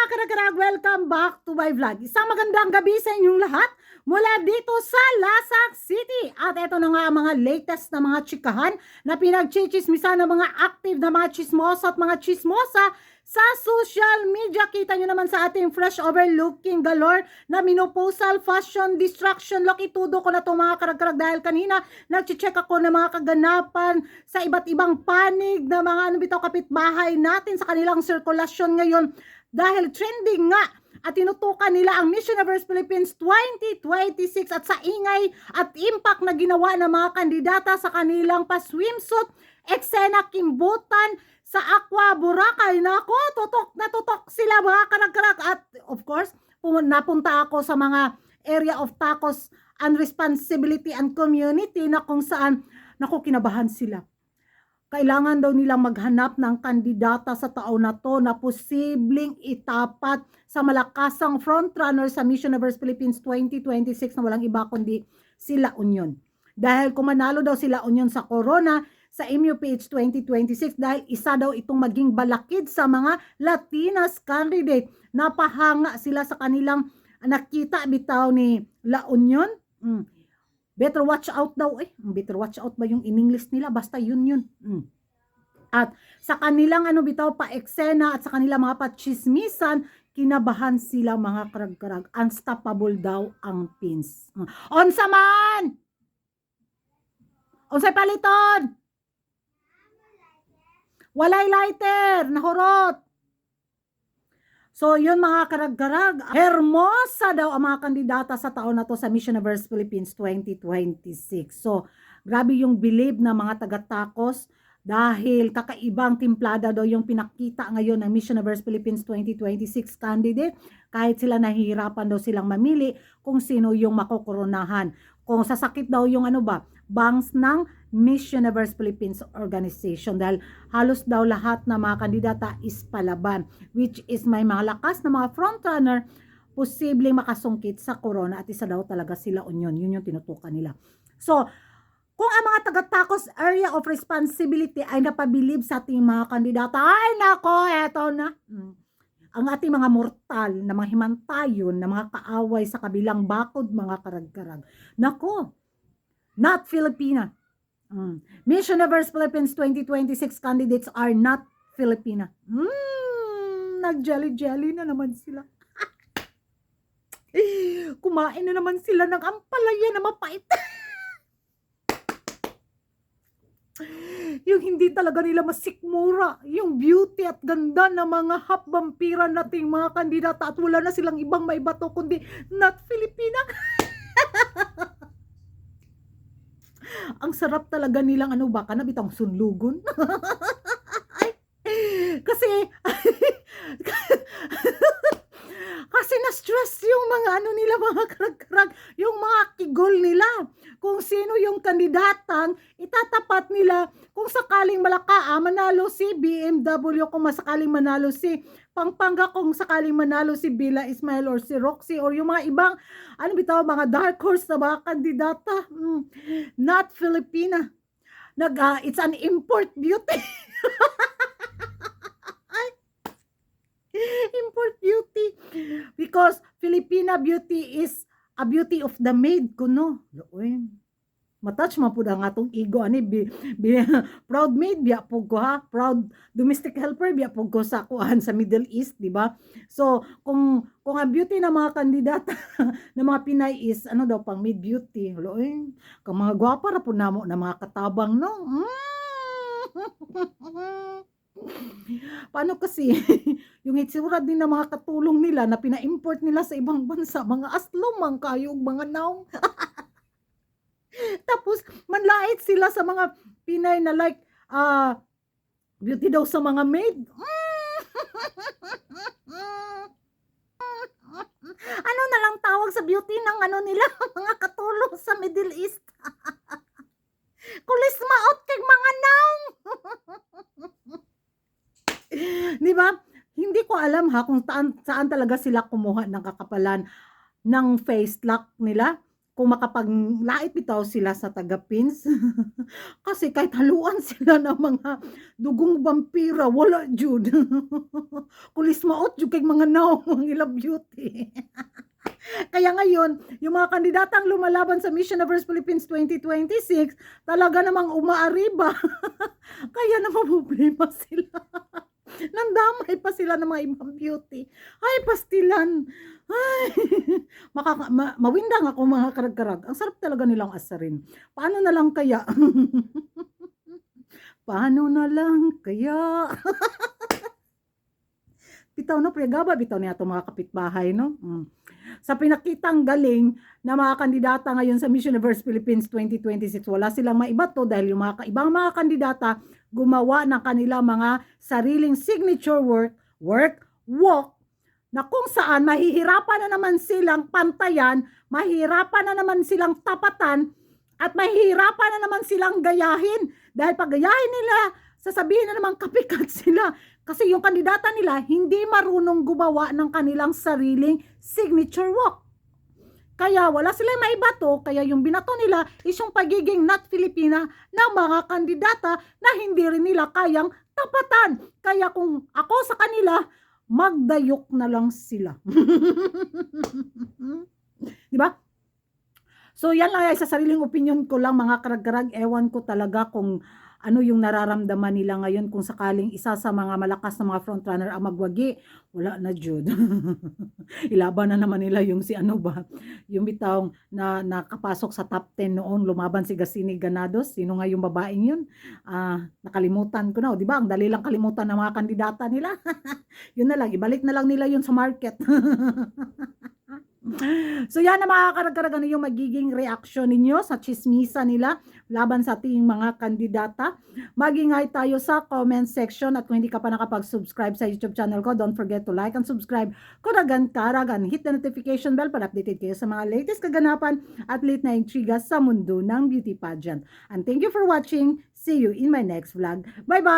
karag-karag, welcome back to my vlog. Isang magandang gabi sa inyong lahat mula dito sa Lasak City. At ito na nga ang mga latest na mga chikahan na pinagchichismisan ng mga active na mga chismosa at mga chismosa sa social media. Kita nyo naman sa ating fresh overlooking galore na menopausal fashion distraction look. Itudo ko na ito mga karag-karag dahil kanina nag-check ako ng mga kaganapan sa iba't ibang panig na mga bitaw kapitbahay natin sa kanilang sirkulasyon ngayon. Dahil trending nga at tinutukan nila ang Miss Universe Philippines 2026 at sa ingay at impact na ginawa ng mga kandidata sa kanilang pa-swimsuit, eksena kimbutan sa Aqua Boracay. Nako, tutok na tutok sila mga karag-karag. At of course, napunta ako sa mga area of tacos and responsibility and community na kung saan, nako, kinabahan sila. Kailangan daw nilang maghanap ng kandidata sa taon na to na posibleng itapat sa malakasang frontrunner sa Miss Universe Philippines 2026 na walang iba kundi sila Union. Dahil kung manalo daw sila Union sa Corona sa MUPH 2026 dahil isa daw itong maging balakid sa mga Latinas candidate. Napahanga sila sa kanilang nakita bitaw ni La Union. Better watch out daw better watch out ba yung in English nila? Basta yun. At sa kanilang bitaw pa eksena at sa kanilang mga pachismisan, kinabahan sila mga karag-karag. Unstoppable daw ang pins. Onsa man! Onsay paliton! Walay lighter! Nahurot! So, yun mga karag-karag, hermosa daw ang mga kandidata sa taon na to sa Miss Universe Philippines 2026. So, grabe yung believe ng mga taga-tacos dahil kakaibang timplada daw yung pinakita ngayon ng Miss Universe Philippines 2026 candidate. Kahit sila nahihirapan daw silang mamili kung sino yung makokoronahan. Kung sasakit daw yung bangs ng Miss Universe Philippines organization dahil halos daw lahat na mga kandidata is palaban, which is may mga lakas na mga frontrunner posibleng makasungkit sa corona at isa daw talaga sila Union. Yun yung tinutukan nila. So, kung ang mga taga-tacos area of responsibility ay napabilib sa ating mga kandidata, ay nako, eto na. Ang ating mga mortal na mga himantayon na mga kaaway sa kabilang bakod, mga karag-karag. Nako, not Filipina. Miss Universe Philippines 2026 candidates are not Filipina. Nag-jelly-jelly na naman sila. Kumain na naman sila ng ampalaya na mapait. Yung hindi talaga nila masikmura, yung beauty at ganda ng mga half-vampira nating mga kandidata at wala na silang ibang maibato kundi not Filipina. Ang sarap talaga nilang kanabitang sunlugon. Kasi kasi na-stress yung mga nila mga karag-karag, yung mga kigol nila. Kung sino yung kandidatang itatapat nila kung sakaling manalo si BMW, kung sakaling manalo si Pampanga, kung sakaling manalo si Bila Ismail or si Roxy or yung mga ibang mga dark horse na mga kandidata. Not Filipina. It's an import beauty. Import beauty because Filipina beauty is a beauty of the maid kuno. Matouch man pud ang atong ego proud maid biya pug ko proud domestic helper biya pug ko sa kuan sa Middle East, di ba? So kung ang beauty ng mga kandidata ng mga Pinay is daw pang maid beauty. Kang mga gwapa ra pud namo na mga katabang no. Paano kasi yung itsura din ng mga katulong nila na pina-import nila sa ibang bansa, mga aslumang kayong mga naong. Tapos manlait sila sa mga Pinay na like beauty daw sa mga maid. Ano na lang tawag sa beauty ng nila mga katulong sa Middle East? Kulis maot kay mga naong. Di ba? Hindi ko alam kung saan talaga sila kumuha ng kakapalan ng face lock nila. kung makapaglait bitaw sila sa taga-pins. Kasi kahit haluan sila ng mga dugong vampira, wala jud. Kulis maot jud kay mga naong ang ilang beauty. Kaya ngayon, yung mga kandidatang lumalaban sa Miss Universe Philippines 2026, talaga namang umaariba. Kaya namamblema sila. Nandamay pa sila ng mga ibang beauty. Ay, pastilan. Ay, mawindang ako mga karag-karag. Ang sarap talaga nilang asarin. Paano na lang kaya? Paano na lang kaya? Bitaw no, pregaba, bitaw niya itong mga kapitbahay, no? Sa pinakitang galing na mga kandidata ngayon sa Miss Universe Philippines 2026, wala silang maibato dahil yung mga ibang mga kandidata gumawa ng kanilang mga sariling signature walk, na kung saan mahihirapan na naman silang pantayan, mahihirapan na naman silang tapatan, at mahihirapan na naman silang gayahin. Dahil pag gayahin nila, sasabihin na naman kapikat sila. Kasi yung kandidata nila, hindi marunong gumawa ng kanilang sariling signature walk. Kaya wala silang maibato, kaya yung binato nila is yung pagiging not Filipina ng mga kandidata na hindi rin nila kayang tapatan. Kaya kung ako sa kanila, magdayok na lang sila. Diba? So yan lang ay sa sariling opinion ko lang mga karag-karag. Ewan ko talaga kung ano yung nararamdaman nila ngayon kung sakaling isa sa mga malakas na mga frontrunner ang magwagi. Wala na jud. Ilaban na naman nila yung si ano ba, yung bitawng na nakapasok sa top 10 noon, lumaban si Gasini Ganados. Sino nga yung babaeng yun? Nakalimutan ko na. Di ba? Ang dali lang kalimutan ng mga kandidata nila. Yun na lang, ibalik na lang nila yun sa market. So yan na mga karag-karag, ano yung magiging reaction ninyo sa chismisa nila laban sa ating mga kandidata. Mag-ingay tayo sa comment section at kung hindi ka pa nakapag-subscribe sa YouTube channel ko, don't forget to like and subscribe. Kuragan karagan, hit the notification bell para updated kayo sa mga latest kaganapan at late na intriga sa mundo ng beauty pageant. And thank you for watching. See you in my next vlog. Bye-bye!